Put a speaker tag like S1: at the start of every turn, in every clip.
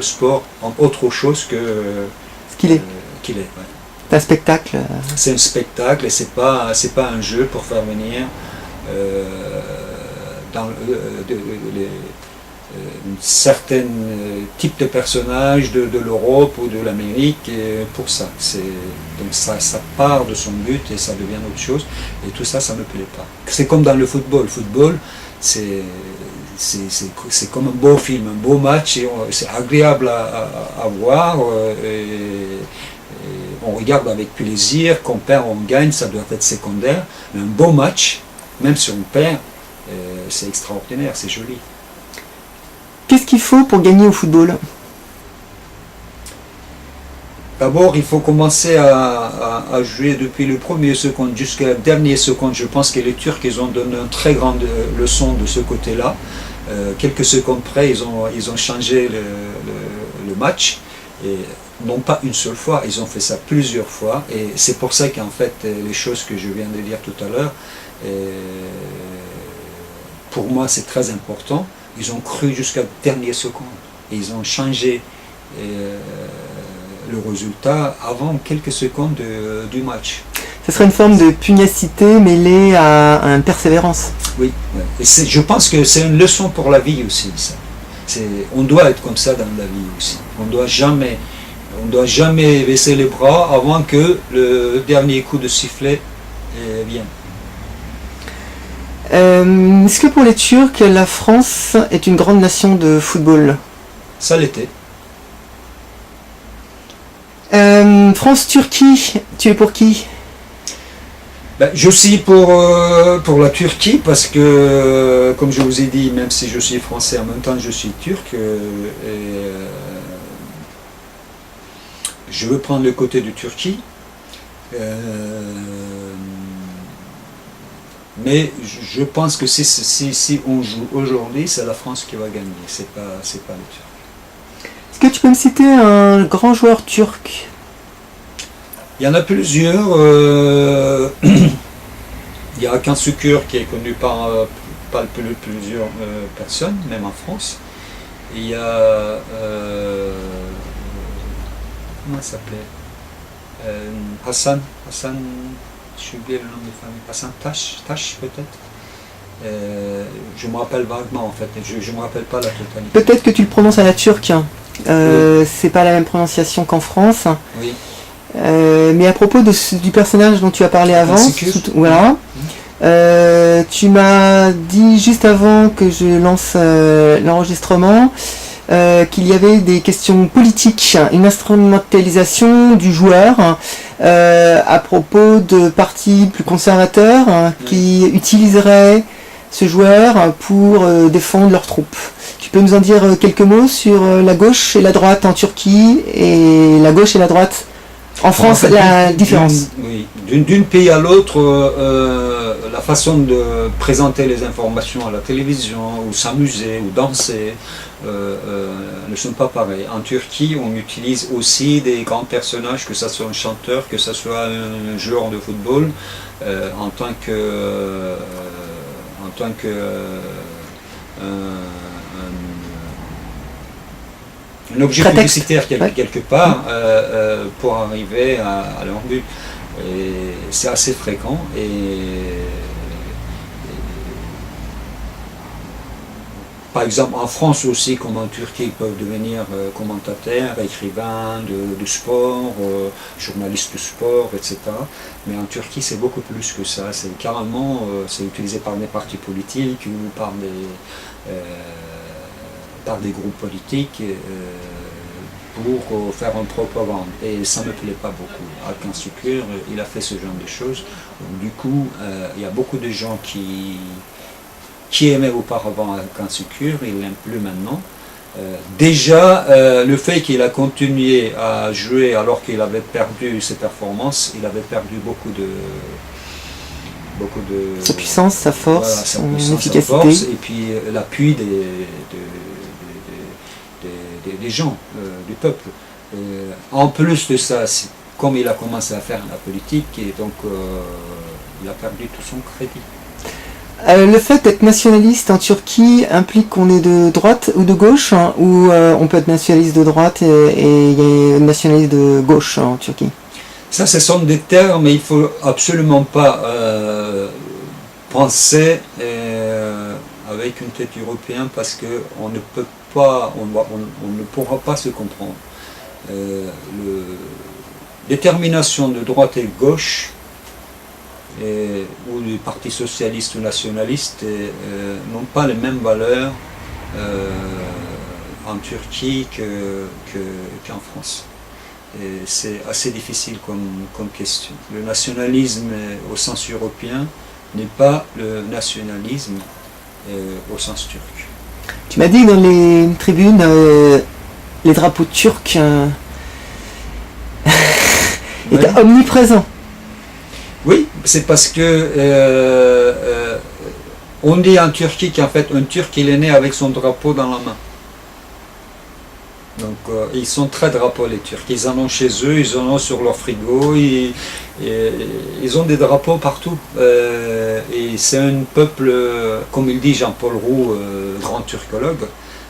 S1: sport en autre chose que
S2: Ce qu'il est.
S1: qu'il est. Ouais.
S2: C'est un spectacle.
S1: C'est un spectacle et c'est pas un jeu pour faire venir dans une certaine type de personnage de l'Europe ou de l'Amérique pour ça. Donc ça part de son but et ça devient autre chose. Et tout ça, ça ne me plaît pas. C'est comme dans le football. Le football, c'est comme un beau film, un beau match. C'est agréable à voir. Et on regarde avec plaisir. Qu'on perd, on gagne, ça doit être secondaire. Mais un beau match, même si on perd, c'est extraordinaire, c'est joli.
S2: Qu'est-ce qu'il faut pour gagner au football?
S1: D'abord, il faut commencer à jouer depuis le premier seconde jusqu'à la dernière seconde. Je pense que les Turcs, ils ont donné une très grande leçon de ce côté-là. Quelques secondes près, ils ont changé le match. Et non pas une seule fois, ils ont fait ça plusieurs fois. Et c'est pour ça qu'en fait, les choses que je viens de dire tout à l'heure, pour moi, c'est très important. Ils ont cru jusqu'à la dernière seconde. Et ils ont changé le résultat avant quelques secondes du match.
S2: Ce serait une forme de pugnacité mêlée à une persévérance.
S1: Oui, ouais. Et je pense que c'est une leçon pour la vie aussi, ça. On doit être comme ça dans la vie aussi. On doit jamais baisser les bras avant que le dernier coup de sifflet vienne.
S2: Est-ce que pour les Turcs, la France est une grande nation de football?
S1: Ça l'était.
S2: France-Turquie, tu es pour qui?
S1: Je suis pour la Turquie parce que, comme je vous ai dit, même si je suis français, en même temps je suis turc. Je veux prendre le côté de Turquie. Mais je pense que si on joue aujourd'hui, c'est la France qui va gagner, c'est pas les Turcs.
S2: Est-ce que tu peux me citer un grand joueur turc?
S1: Il y en a plusieurs. Il y a Hakan Şükür qui est connu par plusieurs personnes, même en France. Il y a comment il s'appelait, Hassan, j'ai oublié le nom de famille, Hassan Taş peut-être. Je me rappelle vaguement en fait, je me rappelle pas la totalité.
S2: Peut-être que tu le prononces à la turque. Oui. C'est pas la même prononciation qu'en France.
S1: Oui.
S2: Mais à propos du personnage dont tu as parlé avant, voilà. Tu m'as dit juste avant que je lance l'enregistrement qu'il y avait des questions politiques, une instrumentalisation du joueur à propos de partis plus conservateurs qui utiliseraient ce joueur pour défendre leurs troupes. Tu peux nous en dire quelques mots sur la gauche et la droite en Turquie et la gauche et la droite en France, en fait, la différence?
S1: Oui, d'un pays à l'autre, la façon de présenter les informations à la télévision, ou s'amuser, ou danser, ne sont pas pareils. En Turquie, on utilise aussi des grands personnages, que ce soit un chanteur, que ce soit un joueur de football, en tant que un objet publicitaire quelque part pour arriver à leur but. Et c'est assez fréquent par exemple en France aussi, comme en Turquie, ils peuvent devenir commentateurs, écrivains de sport, journalistes de sport, etc. Mais en Turquie c'est beaucoup plus que ça, c'est carrément c'est utilisé par des partis politiques ou par des groupes politiques pour faire une propagande. Et ça ne me plaît pas beaucoup. Hakan Şükür, il a fait ce genre de choses. Donc, du coup, il y a beaucoup de gens qui aimaient auparavant Hakan Şükür, ils ne l'aiment plus maintenant. Déjà, le fait qu'il a continué à jouer alors qu'il avait perdu ses performances, il avait perdu beaucoup de
S2: sa puissance, sa force, voilà, son efficacité. Sa force,
S1: et puis l'appui des gens, du peuple. En plus de ça, comme il a commencé à faire la politique, et donc il a perdu tout son crédit.
S2: Le fait d'être nationaliste en Turquie implique qu'on est de droite ou de gauche, hein, ou on peut être nationaliste de droite et il y a nationaliste de gauche en Turquie?
S1: Ça, ce sont des termes, il ne faut absolument pas penser avec une tête européenne parce qu'on ne peut pas, on ne pourra pas se comprendre. Détermination de droite et gauche, ou du Parti socialiste ou nationaliste, n'ont pas les mêmes valeurs en Turquie qu'en France. C'est assez difficile comme question. Le nationalisme au sens européen n'est pas le nationalisme au sens turc.
S2: Tu m'as dit que dans les tribunes, les drapeaux turcs étaient omniprésents.
S1: Oui, c'est parce que on dit en Turquie qu'en fait un Turc il est né avec son drapeau dans la main. Donc ils sont très drapeaux les Turcs, ils en ont chez eux, ils en ont sur leur frigo, ils ont des drapeaux partout. Et c'est un peuple, comme il dit Jean-Paul Roux, grand turcologue,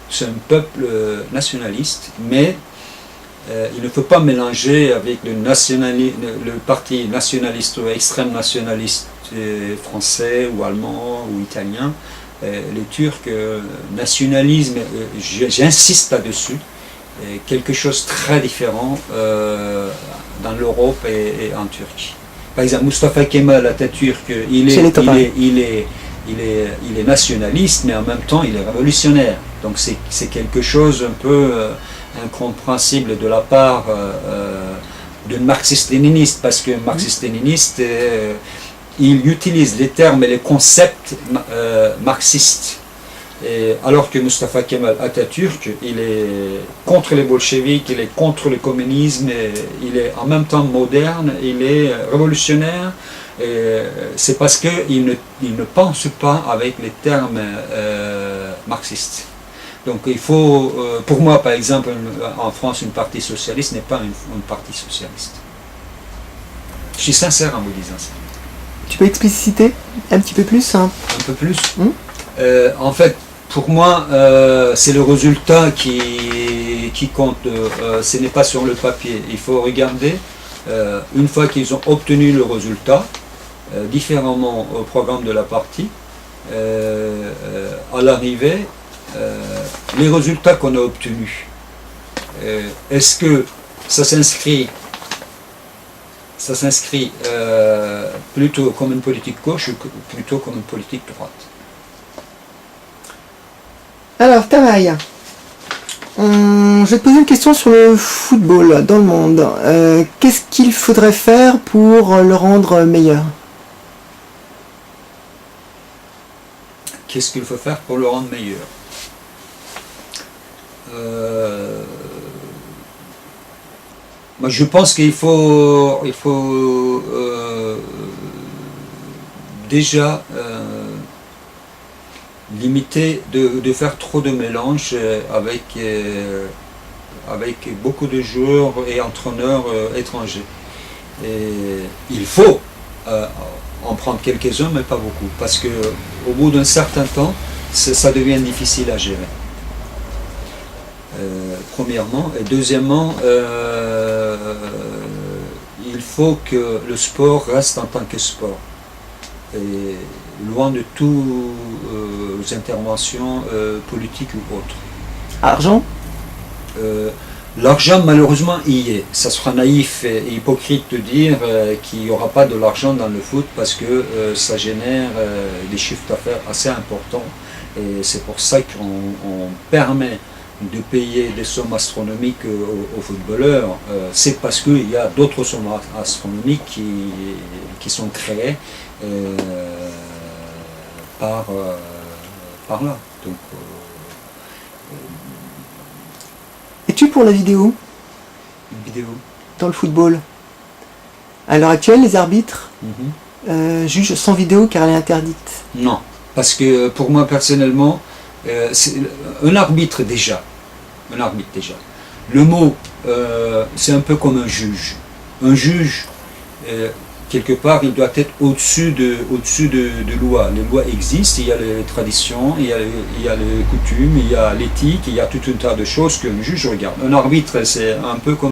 S1: c'est un peuple nationaliste, mais il ne faut pas mélanger avec le parti nationaliste ou extrême nationaliste français ou allemand ou italien. Les Turcs, nationalisme, j'insiste là-dessus, quelque chose de très différent dans l'Europe et en Turquie. Par exemple, Mustafa Kemal Atatürk, il est nationaliste, mais en même temps il est révolutionnaire. Donc c'est quelque chose un peu incompréhensible de la part d'un marxiste-léniniste, parce que marxiste-léniniste, il utilise les termes et les concepts marxistes. Alors que Mustafa Kemal Atatürk, il est contre les bolcheviks, il est contre le communisme, il est en même temps moderne, il est révolutionnaire. C'est parce qu'il ne pense pas avec les termes marxistes. Donc il faut, pour moi par exemple, en France, une partie socialiste n'est pas une partie socialiste. Je suis sincère en vous disant ça.
S2: Tu peux expliciter un petit peu plus, hein?
S1: Un peu plus. En fait, pour moi, c'est le résultat qui compte. Ce n'est pas sur le papier. Il faut regarder, une fois qu'ils ont obtenu le résultat, différemment au programme de la partie, à l'arrivée, les résultats qu'on a obtenus, est-ce que ça s'inscrit plutôt comme une politique gauche ou plutôt comme une politique droite?
S2: Alors, Tamaï, je vais te poser une question sur le football dans le monde. Qu'est-ce qu'il faudrait faire pour le rendre meilleur?
S1: Qu'est-ce qu'il faut faire pour le rendre meilleur? Moi, je pense qu'il faut déjà limiter de faire trop de mélange avec beaucoup de joueurs et entraîneurs étrangers. Et il faut en prendre quelques-uns, mais pas beaucoup, parce que au bout d'un certain temps, ça devient difficile à gérer. Premièrement, et deuxièmement, il faut que le sport reste en tant que sport, et loin de toutes interventions politiques ou autres.
S2: Argent?
S1: L'argent, malheureusement, y est. Ça sera naïf et hypocrite de dire qu'il n'y aura pas de l'argent dans le foot, parce que ça génère des chiffres d'affaires assez importants, et c'est pour ça qu'on permet de payer des sommes astronomiques aux footballeurs. C'est parce qu'il y a d'autres sommes astronomiques qui sont créées par là. Donc,
S2: es-tu pour la vidéo?
S1: Une vidéo
S2: dans le football? À l'heure actuelle, les arbitres jugent sans vidéo car elle est interdite.
S1: Non, parce que pour moi personnellement, c'est un arbitre déjà. Le mot, c'est un peu comme un juge. Un juge, quelque part, il doit être au-dessus de loi. Les lois existent, il y a les traditions, il y a les coutumes, il y a l'éthique, il y a tout un tas de choses qu'un juge regarde. Un arbitre, c'est un peu comme